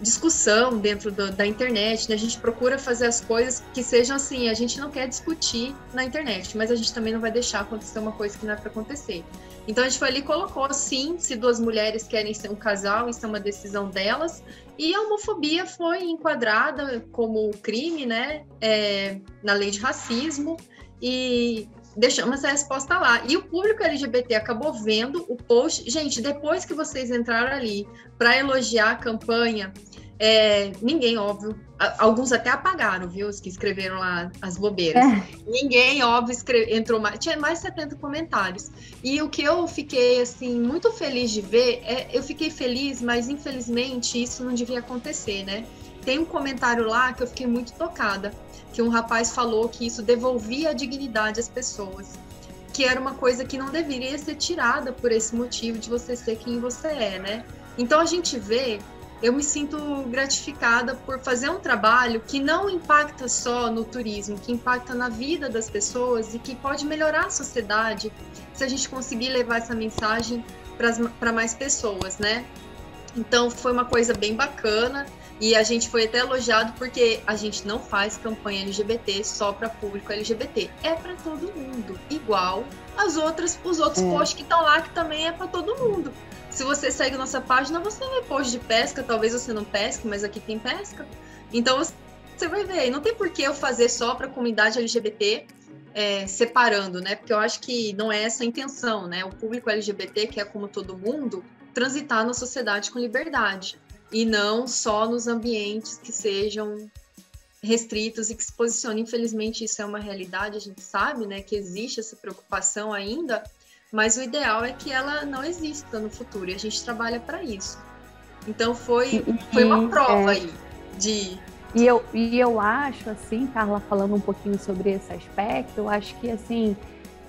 discussão dentro da internet, né? A gente procura fazer as coisas que sejam assim, a gente não quer discutir na internet, mas a gente também não vai deixar acontecer uma coisa que não é para acontecer. Então a gente foi ali e colocou, sim, se 2 mulheres querem ser um casal, isso é uma decisão delas, e a homofobia foi enquadrada como crime, né? Na lei de racismo, e deixamos essa resposta lá. E o público LGBT acabou vendo o post. Gente, depois que vocês entraram ali para elogiar a campanha, ninguém, óbvio, alguns até apagaram, viu? Os que escreveram lá as bobeiras. Ninguém, óbvio, entrou mais. Tinha mais de 70 comentários. E o que eu fiquei, assim, muito feliz de ver, eu fiquei feliz, mas infelizmente isso não devia acontecer, né? Tem um comentário lá que eu fiquei muito tocada, que um rapaz falou que isso devolvia a dignidade às pessoas, que era uma coisa que não deveria ser tirada por esse motivo de você ser quem você é, né? Então a gente vê eu me sinto gratificada por fazer um trabalho que não impacta só no turismo, que impacta na vida das pessoas e que pode melhorar a sociedade se a gente conseguir levar essa mensagem para mais pessoas, né? Então, foi uma coisa bem bacana e a gente foi até elogiado porque a gente não faz campanha LGBT só para público LGBT, é para todo mundo, igual os outros posts que estão lá, que também é para todo mundo. Se você segue nossa página, você vê post de pesca, talvez você não pesque, mas aqui tem pesca. Então, você vai ver. E não tem por que eu fazer só para a comunidade LGBT, separando, né? Porque eu acho que não é essa a intenção, né? O público LGBT, que é como todo mundo, transitar na sociedade com liberdade. E não só nos ambientes que sejam restritos e que se posicionem. Infelizmente, isso é uma realidade, a gente sabe, né? Que existe essa preocupação ainda, mas o ideal é que ela não exista no futuro, e a gente trabalha para isso. Então, foi uma prova aí de...
E eu acho, assim, Carla, falando um pouquinho sobre esse aspecto, eu acho que, assim,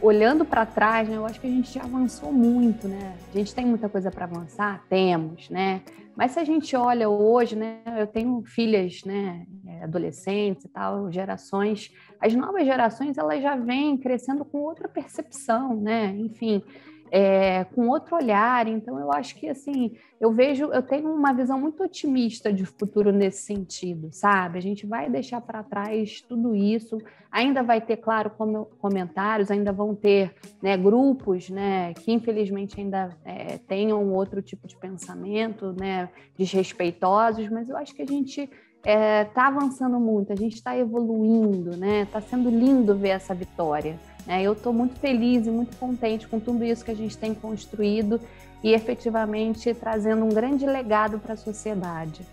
olhando para trás, né, eu acho que a gente já avançou muito, né? A gente tem muita coisa para avançar? Temos, né? Mas se a gente olha hoje, né, eu tenho filhas, né, adolescentes e tal, gerações, as novas gerações, elas já vêm crescendo com outra percepção, né, enfim, com outro olhar. Então eu acho que, assim, eu tenho uma visão muito otimista de futuro nesse sentido, sabe? A gente vai deixar para trás tudo isso, ainda vai ter, claro, comentários, ainda vão ter, né, grupos, né, que infelizmente ainda tenham outro tipo de pensamento, né, desrespeitosos, mas eu acho que a gente está avançando muito, a gente está evoluindo, né? Está sendo lindo ver essa vitória. Eu estou muito feliz e muito contente com tudo isso que a gente tem construído e efetivamente trazendo um grande legado para a sociedade.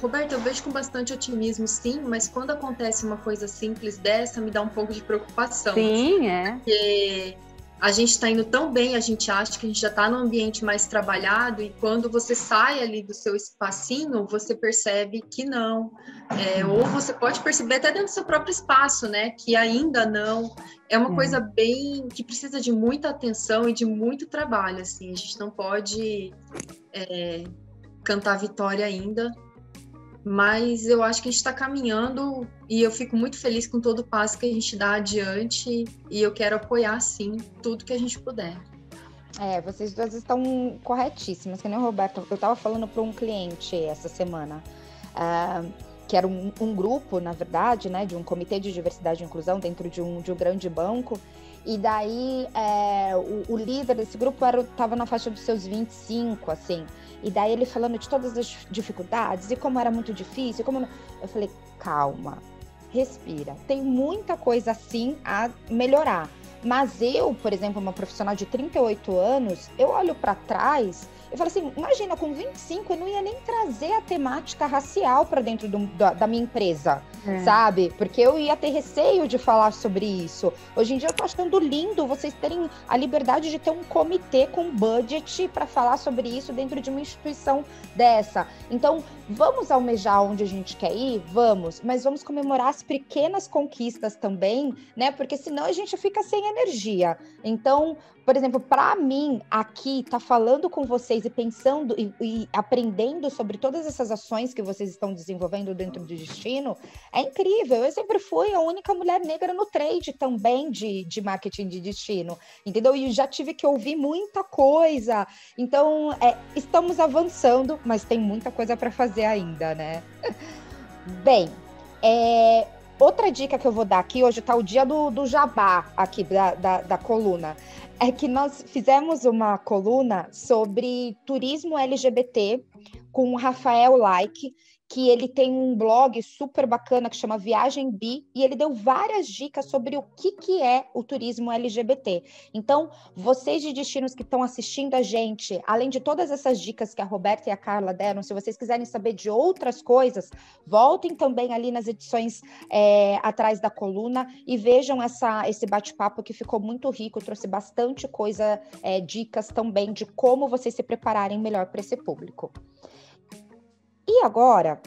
Roberta, eu vejo com bastante otimismo, sim, mas quando acontece uma coisa simples dessa, me dá um pouco de preocupação.
Sim,
Porque a gente está indo tão bem, a gente acha que a gente já está num ambiente mais trabalhado, e quando você sai ali do seu espacinho, você percebe que não. Ou você pode perceber até dentro do seu próprio espaço, né? Que ainda não. É uma coisa bem... que precisa de muita atenção e de muito trabalho, assim. A gente não pode cantar vitória ainda, mas eu acho que a gente está caminhando e eu fico muito feliz com todo o passo que a gente dá adiante, e eu quero apoiar, sim, tudo que a gente puder.
Vocês duas estão corretíssimas, que nem o Roberto. Eu estava falando para um cliente essa semana, que era um grupo, na verdade, né, de um comitê de diversidade e inclusão dentro de um grande banco, e daí o líder desse grupo estava na faixa dos seus 25, assim. E daí ele falando de todas as dificuldades e como era muito difícil. Eu falei, calma, respira. Tem muita coisa assim a melhorar. Mas eu, por exemplo, uma profissional de 38 anos, eu olho para trás e falo assim, imagina, com 25 eu não ia nem trazer a temática racial para dentro da minha empresa, sabe? Porque eu ia ter receio de falar sobre isso. Hoje em dia eu tô achando lindo vocês terem a liberdade de ter um comitê com budget para falar sobre isso dentro de uma instituição dessa. Então, vamos almejar onde a gente quer ir? Vamos, mas vamos comemorar as pequenas conquistas também, né? Porque senão a gente fica sem energia. Então, por exemplo, para mim, aqui, tá falando com vocês e pensando e aprendendo sobre todas essas ações que vocês estão desenvolvendo dentro do Destino, é incrível. Eu sempre fui a única mulher negra no trade também de marketing de destino, entendeu? E já tive que ouvir muita coisa. Então, estamos avançando, mas tem muita coisa para fazer ainda, né? Bem, outra dica que eu vou dar aqui, hoje tá o dia do jabá aqui da coluna, é que nós fizemos uma coluna sobre turismo LGBT com o Rafael Like, que ele tem um blog super bacana que chama Viagem Bi, e ele deu várias dicas sobre o que é o turismo LGBT. Então, vocês de destinos que estão assistindo a gente, além de todas essas dicas que a Roberta e a Carla deram, se vocês quiserem saber de outras coisas, voltem também ali nas edições atrás da coluna e vejam esse bate-papo que ficou muito rico, trouxe bastante coisa, dicas também de como vocês se prepararem melhor para esse público. E agora,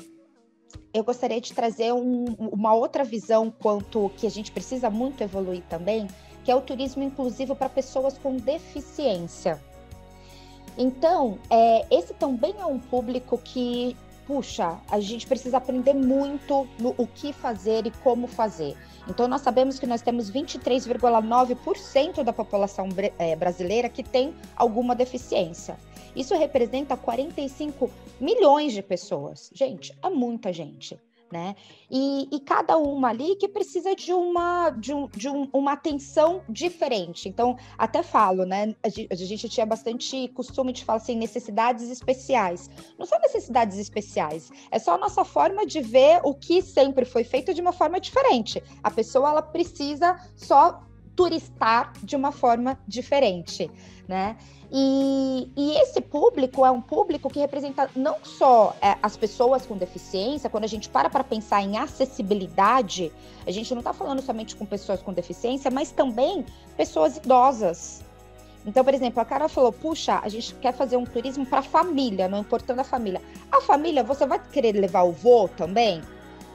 eu gostaria de trazer uma outra visão quanto que a gente precisa muito evoluir também, que é o turismo inclusivo para pessoas com deficiência. Então, esse também é um público que, puxa, a gente precisa aprender muito no o que fazer e como fazer. Então, nós sabemos que nós temos 23,9% da população brasileira que tem alguma deficiência. Isso representa 45 milhões de pessoas. Gente, é muita gente, né? E cada uma ali que precisa de uma atenção diferente. Então, até falo, né? A gente tinha bastante costume de falar assim, necessidades especiais. Não são necessidades especiais, é só a nossa forma de ver o que sempre foi feito de uma forma diferente. A pessoa, ela precisa só turistar de uma forma diferente, né? E esse público é um público que representa não só as pessoas com deficiência. Quando a gente para pensar em acessibilidade, a gente não está falando somente com pessoas com deficiência, mas também pessoas idosas. Então, por exemplo, a Carla falou, puxa, a gente quer fazer um turismo para a família, não importando a família. A família, você vai querer levar o vô também?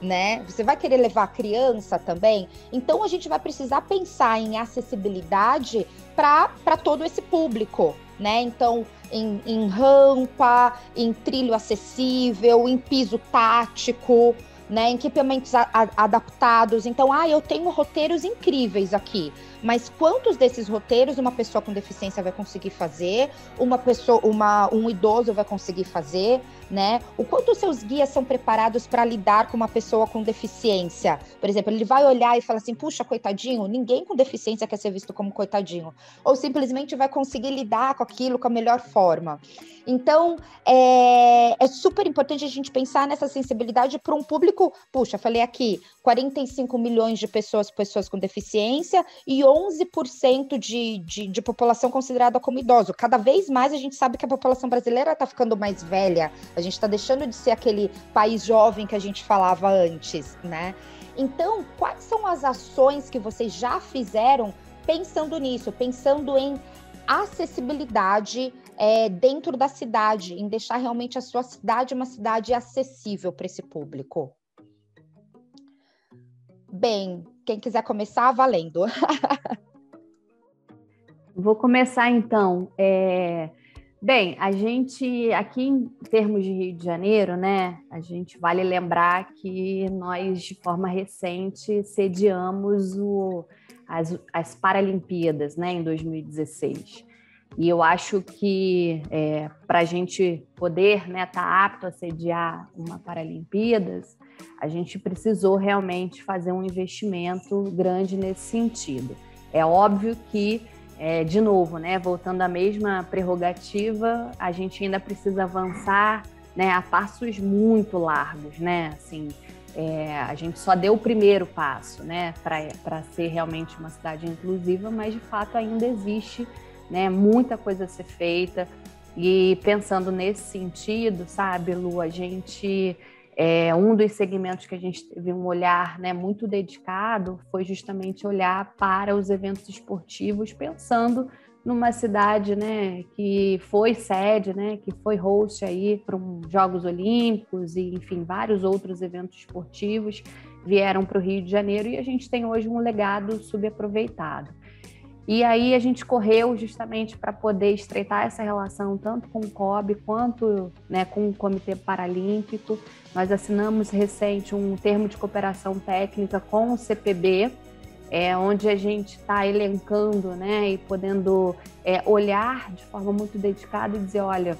Né? Você vai querer levar a criança também? Então, a gente vai precisar pensar em acessibilidade para todo esse público, né? Então, em rampa, em trilho acessível, em piso tático, né? Em equipamentos adaptados. Então, eu tenho roteiros incríveis aqui, mas quantos desses roteiros uma pessoa com deficiência vai conseguir fazer? Um idoso vai conseguir fazer, né? O quanto os seus guias são preparados para lidar com uma pessoa com deficiência? Por exemplo, ele vai olhar e falar assim, puxa, coitadinho, ninguém com deficiência quer ser visto como coitadinho. Ou simplesmente vai conseguir lidar com aquilo com a melhor forma. Então, é super importante a gente pensar nessa sensibilidade para um público, puxa, falei aqui, 45 milhões de pessoas com deficiência e 11% de população considerada como idoso. Cada vez mais a gente sabe que a população brasileira está ficando mais velha, a gente está deixando de ser aquele país jovem que a gente falava antes, né? Então, quais são as ações que vocês já fizeram pensando nisso, pensando em acessibilidade dentro da cidade, em deixar realmente a sua cidade uma cidade acessível para esse público? Bem, quem quiser começar, valendo.
Vou começar então. Bem, a gente, aqui em termos de Rio de Janeiro, né, a gente vale lembrar que nós, de forma recente, sediamos as Paralimpíadas, né, em 2016. E eu acho que para a gente poder estar apto a sediar uma Paralimpíadas, a gente precisou realmente fazer um investimento grande nesse sentido. É óbvio que, de novo, né, voltando à mesma prerrogativa, a gente ainda precisa avançar, né, a passos muito largos, né? Assim, a gente só deu o primeiro passo, né, para ser realmente uma cidade inclusiva, mas de fato ainda existe, né, muita coisa a ser feita. E pensando nesse sentido, sabe, Lu, a gente... um dos segmentos que a gente teve um olhar, né, muito dedicado foi justamente olhar para os eventos esportivos, pensando numa cidade, né, que foi sede, né, que foi host aí para os Jogos Olímpicos e, enfim, vários outros eventos esportivos vieram para o Rio de Janeiro e a gente tem hoje um legado subaproveitado. E aí a gente correu justamente para poder estreitar essa relação tanto com o COB quanto, né, com o Comitê Paralímpico. Nós assinamos recente um termo de cooperação técnica com o CPB, onde a gente está elencando, né, e podendo olhar de forma muito dedicada e dizer, olha,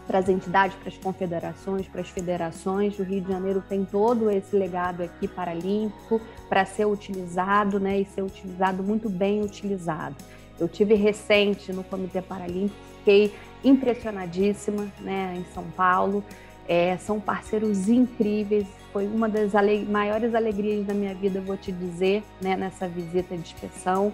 para as entidades, para as confederações, para as federações, o Rio de Janeiro tem todo esse legado aqui paralímpico para ser utilizado, né, e ser utilizado, muito bem utilizado. Eu tive recente no Comitê Paralímpico, fiquei impressionadíssima, né, em São Paulo. São parceiros incríveis, foi uma das maiores alegrias da minha vida, vou te dizer, né, nessa visita de inspeção.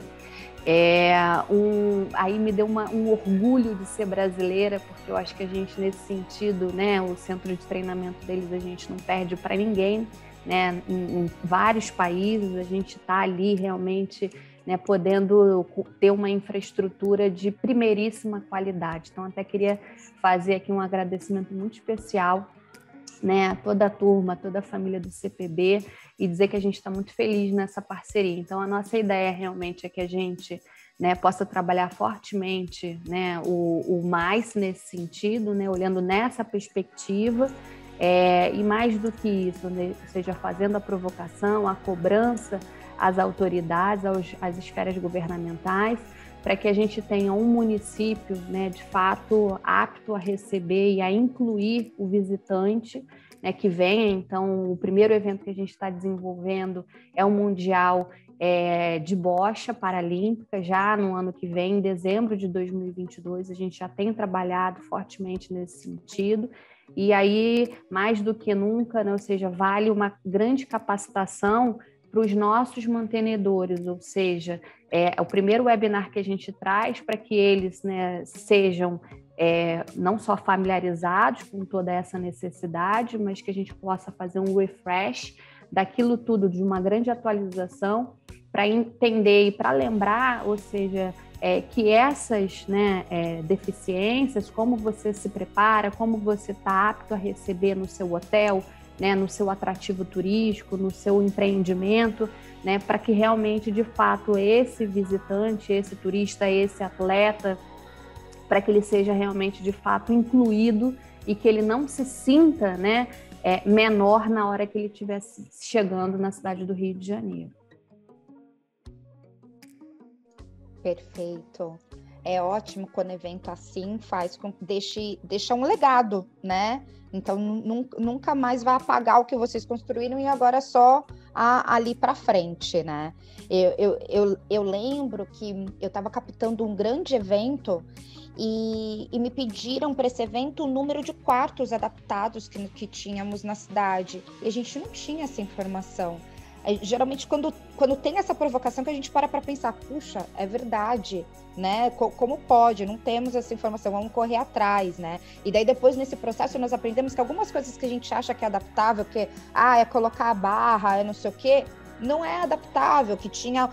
Aí me deu um orgulho de ser brasileira, porque eu acho que a gente, nesse sentido, né, o centro de treinamento deles a gente não perde para ninguém, né, em vários países a gente está ali realmente, né, podendo ter uma infraestrutura de primeiríssima qualidade. Então, até queria fazer aqui um agradecimento muito especial, né, a toda a turma, a toda a família do CPB, e dizer que a gente está muito feliz nessa parceria. Então, a nossa ideia realmente é que a gente, né, possa trabalhar fortemente, né, o mais nesse sentido, né, olhando nessa perspectiva, e mais do que isso, né, ou seja, fazendo a provocação, a cobrança às autoridades, às esferas governamentais, para que a gente tenha um município, né, de fato apto a receber e a incluir o visitante, né, que venha. Então, o primeiro evento que a gente está desenvolvendo é o Mundial de Bocha Paralímpica, já no ano que vem, em dezembro de 2022, a gente já tem trabalhado fortemente nesse sentido. E aí, mais do que nunca, né, ou seja, vale uma grande capacitação para os nossos mantenedores, ou seja, é o primeiro webinar que a gente traz para que eles, né, sejam não só familiarizados com toda essa necessidade, mas que a gente possa fazer um refresh daquilo tudo, de uma grande atualização, para entender e para lembrar, ou seja, que essas, né, deficiências, como você se prepara, como você está apto a receber no seu hotel, né, no seu atrativo turístico, no seu empreendimento, né, para que realmente, de fato, esse visitante, esse turista, esse atleta, para que ele seja realmente, de fato, incluído e que ele não se sinta, né, menor na hora que ele estiver chegando na cidade do Rio de Janeiro.
Perfeito. É ótimo quando evento assim deixa um legado, né? Então, nunca mais vai apagar o que vocês construíram e agora só ali para frente, né? Eu lembro que eu estava captando um grande evento e me pediram para esse evento o número de quartos adaptados que tínhamos na cidade. E a gente não tinha essa informação. Geralmente, quando tem essa provocação, que a gente para pensar, puxa, é verdade, né? Como pode? Não temos essa informação, vamos correr atrás, né? E daí, depois, nesse processo, nós aprendemos que algumas coisas que a gente acha que é adaptável, que é colocar a barra, é não sei o quê, não é adaptável, que tinha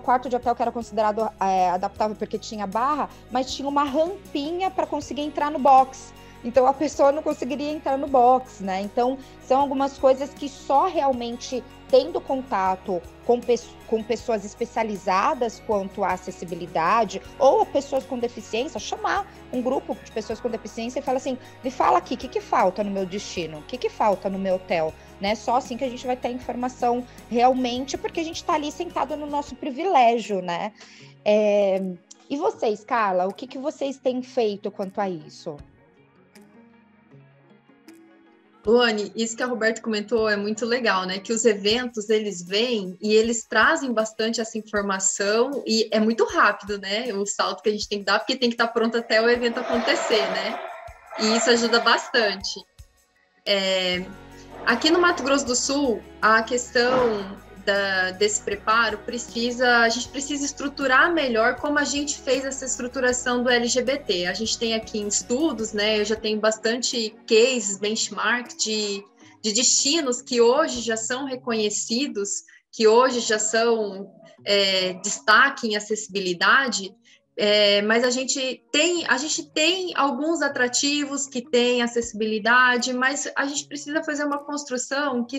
quarto de hotel que era considerado adaptável porque tinha barra, mas tinha uma rampinha para conseguir entrar no box. Então, a pessoa não conseguiria entrar no box, né? Então, são algumas coisas que só realmente tendo contato com pessoas especializadas quanto à acessibilidade ou pessoas com deficiência, chamar um grupo de pessoas com deficiência e falar assim, me fala aqui, o que falta no meu destino? O que falta no meu hotel? Né? Só assim que a gente vai ter informação realmente, porque a gente está ali sentado no nosso privilégio, né? E vocês, Carla, o que vocês têm feito quanto a isso?
Luane, isso que a Roberta comentou é muito legal, né? Que os eventos, eles vêm e eles trazem bastante essa informação e é muito rápido, né? O salto que a gente tem que dar, porque tem que estar pronto até o evento acontecer, né? E isso ajuda bastante. Aqui no Mato Grosso do Sul, a questão desse preparo a gente precisa estruturar melhor como a gente fez essa estruturação do LGBT. A gente tem aqui em estudos, né? Eu já tenho bastante cases, benchmark de destinos que hoje já são reconhecidos, que hoje já são destaque em acessibilidade. Mas a gente tem alguns atrativos que têm acessibilidade, mas a gente precisa fazer uma construção que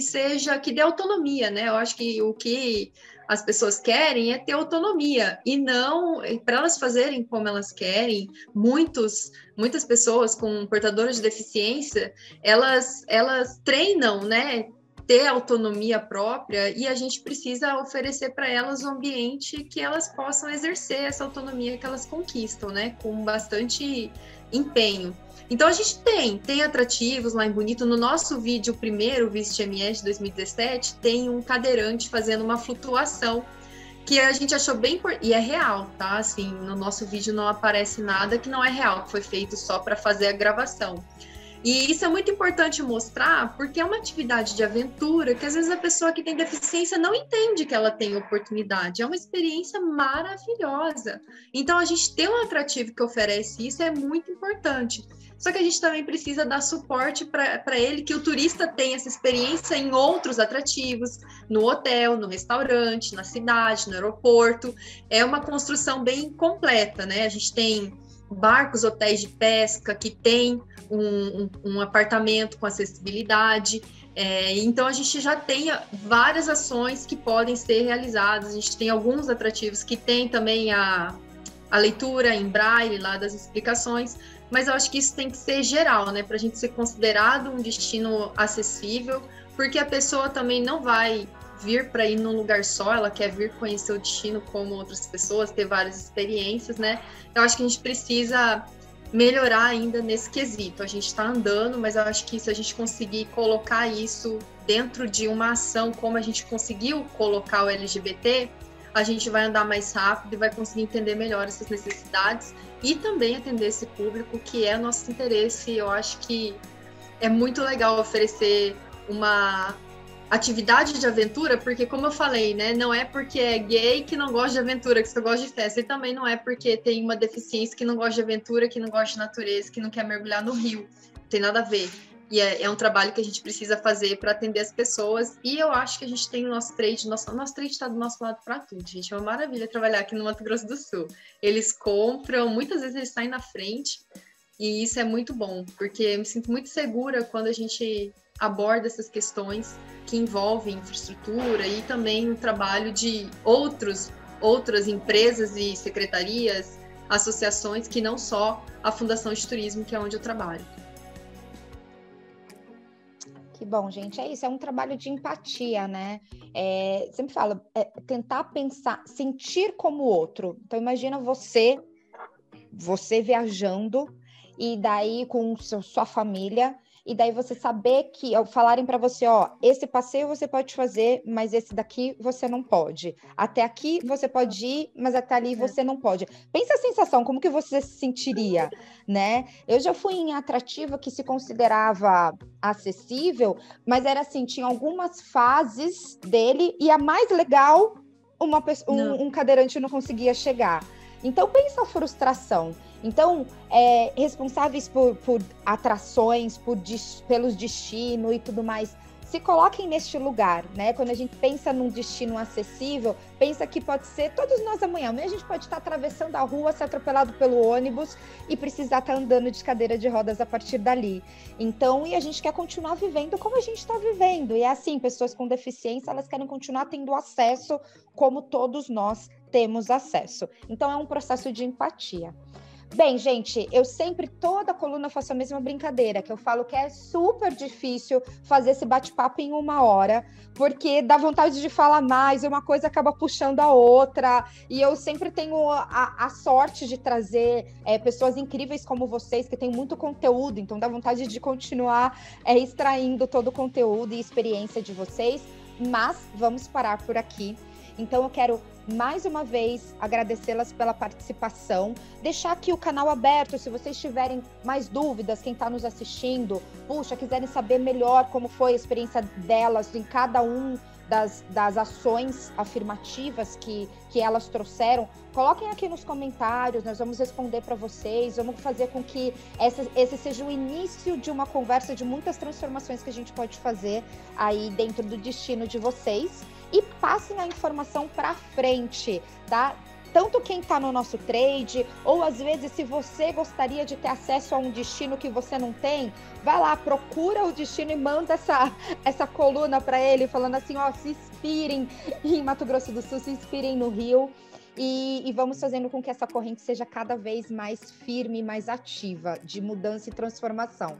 dê autonomia, né? Eu acho que o que as pessoas querem é ter autonomia e não para elas fazerem como elas querem. Muitas pessoas com portadores de deficiência, elas treinam, né? Ter autonomia própria e a gente precisa oferecer para elas um ambiente que elas possam exercer essa autonomia que elas conquistam, né, com bastante empenho. Então a gente tem atrativos lá em Bonito. No nosso vídeo, o primeiro Visit MS de 2017, tem um cadeirante fazendo uma flutuação que a gente achou bem e é real, tá? Assim, no nosso vídeo não aparece nada que não é real, que foi feito só para fazer a gravação. E isso é muito importante mostrar, porque é uma atividade de aventura que às vezes a pessoa que tem deficiência não entende que ela tem oportunidade. É uma experiência maravilhosa. Então, a gente ter um atrativo que oferece isso é muito importante. Só que a gente também precisa dar suporte para ele, que o turista tenha essa experiência em outros atrativos, no hotel, no restaurante, na cidade, no aeroporto. É uma construção bem completa, né? A gente tem barcos, hotéis de pesca que tem um apartamento com acessibilidade. Então, a gente já tem várias ações que podem ser realizadas. A gente tem alguns atrativos que tem também a leitura em braille lá das explicações, mas eu acho que isso tem que ser geral, né, para a gente ser considerado um destino acessível, porque a pessoa também não vai vir para ir num lugar só, ela quer vir conhecer o destino como outras pessoas, ter várias experiências, né? Eu acho que a gente precisa melhorar ainda nesse quesito. A gente está andando, mas eu acho que se a gente conseguir colocar isso dentro de uma ação, como a gente conseguiu colocar o LGBT, a gente vai andar mais rápido e vai conseguir entender melhor essas necessidades e também atender esse público que é nosso interesse. Eu acho que é muito legal oferecer uma atividade de aventura, porque como eu falei, né, não é porque é gay que não gosta de aventura, que só gosta de festa, e também não é porque tem uma deficiência que não gosta de aventura, que não gosta de natureza, que não quer mergulhar no rio, não tem nada a ver. E é um trabalho que a gente precisa fazer para atender as pessoas, e eu acho que a gente tem o nosso trade está do nosso lado para tudo, gente, é uma maravilha trabalhar aqui no Mato Grosso do Sul. Eles compram, muitas vezes eles saem na frente, e isso é muito bom, porque eu me sinto muito segura quando a gente aborda essas questões que envolvem infraestrutura e também o trabalho de outras empresas e secretarias, associações, que não só a Fundação de Turismo, que é onde eu trabalho.
Que bom, gente. É isso, é um trabalho de empatia, né? Sempre falo, tentar pensar, sentir como o outro. Então, imagina você viajando, e daí com sua família, e daí você saber que, ao falarem para você, ó, esse passeio você pode fazer, mas esse daqui você não pode. Até aqui você pode ir, mas até ali você não pode. Pensa a sensação, como que você se sentiria, né? Eu já fui em atrativa que se considerava acessível, mas era assim, tinha algumas fases dele, e a mais legal, um cadeirante não conseguia chegar. Então, pensa a frustração. Então, responsáveis por atrações, pelos destinos e tudo mais, se coloquem neste lugar, né? Quando a gente pensa num destino acessível, pensa que pode ser todos nós amanhã. Amanhã a gente pode estar atravessando a rua, ser atropelado pelo ônibus e precisar estar andando de cadeira de rodas a partir dali. Então, e a gente quer continuar vivendo como a gente está vivendo. E é assim, pessoas com deficiência, elas querem continuar tendo acesso como todos nós temos acesso. Então, é um processo de empatia. Bem, gente, eu sempre, toda coluna, faço a mesma brincadeira, que eu falo que é super difícil fazer esse bate-papo em 1 hora, porque dá vontade de falar mais, e uma coisa acaba puxando a outra, e eu sempre tenho a sorte de trazer pessoas incríveis como vocês, que têm muito conteúdo, então dá vontade de continuar extraindo todo o conteúdo e experiência de vocês, mas vamos parar por aqui. Então eu quero mais uma vez agradecê-las pela participação, deixar aqui o canal aberto, se vocês tiverem mais dúvidas, quem está nos assistindo, quiserem saber melhor como foi a experiência delas em cada um das ações afirmativas que elas trouxeram, coloquem aqui nos comentários, nós vamos responder para vocês, vamos fazer com que esse seja o início de uma conversa de muitas transformações que a gente pode fazer aí dentro do destino de vocês. E passem a informação para frente, tá? Tanto quem está no nosso trade, ou às vezes se você gostaria de ter acesso a um destino que você não tem, vai lá, procura o destino e manda essa coluna para ele, falando assim, ó, se inspirem em Mato Grosso do Sul, se inspirem no Rio, e vamos fazendo com que essa corrente seja cada vez mais firme, mais ativa, de mudança e transformação.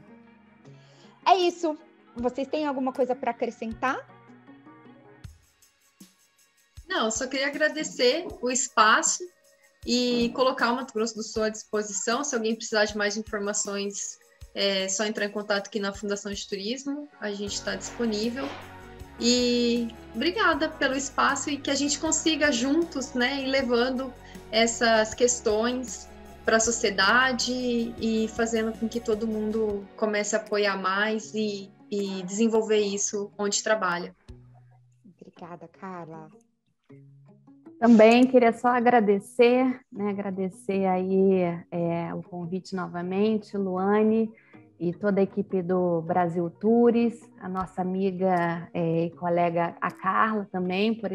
É isso. Vocês têm alguma coisa para acrescentar?
Não, só queria agradecer o espaço e colocar o Mato Grosso do Sul à disposição. Se alguém precisar de mais informações, é só entrar em contato aqui na Fundação de Turismo, a gente está disponível. E obrigada pelo espaço e que a gente consiga juntos, né, ir levando essas questões para a sociedade e fazendo com que todo mundo comece a apoiar mais e desenvolver isso onde trabalha.
Obrigada, Carla.
Também queria só agradecer, né? Agradecer aí o convite novamente, Luane, e toda a equipe do Brasil Tours, a nossa amiga e colega, a Carla, também, por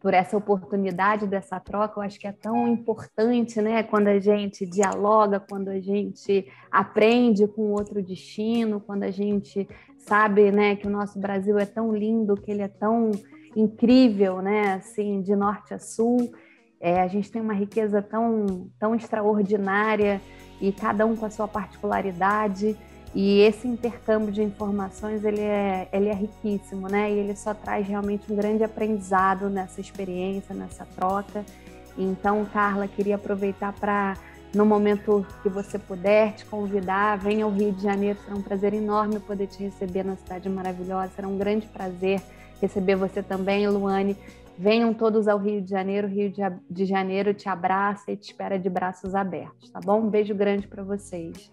por essa oportunidade dessa troca. Eu acho que é tão importante, né, quando a gente dialoga, quando a gente aprende com outro destino, quando a gente sabe, né, que o nosso Brasil é tão lindo, que ele é tão incrível, né, assim, de norte a sul. A gente tem uma riqueza tão extraordinária e cada um com a sua particularidade. E esse intercâmbio de informações, ele é riquíssimo, né? E ele só traz realmente um grande aprendizado nessa experiência, nessa troca. Então, Carla, queria aproveitar para, no momento que você puder, te convidar, venha ao Rio de Janeiro. Será um prazer enorme poder te receber na cidade maravilhosa. Será um grande prazer receber você também, Luane. Venham todos ao Rio de Janeiro. O Rio de Janeiro te abraça e te espera de braços abertos, tá bom? Um beijo grande para vocês.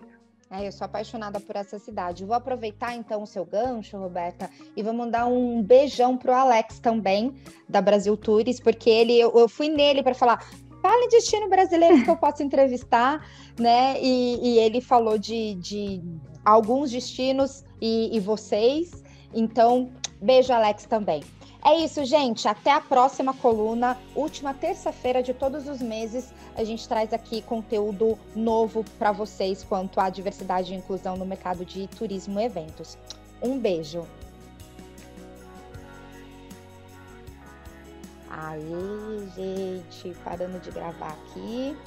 Eu sou apaixonada por essa cidade. Vou aproveitar então o seu gancho, Roberta, e vou mandar um beijão pro Alex também, da Brasil Tours, porque eu fui nele para falar, fala em destino brasileiro que eu posso entrevistar, né? E ele falou de alguns destinos e vocês. Então, beijo, Alex, também. É isso, gente. Até a próxima coluna. Última terça-feira de todos os meses, a gente traz aqui conteúdo novo para vocês quanto à diversidade e inclusão no mercado de turismo e eventos. Um beijo. Aí, gente, parando de gravar aqui.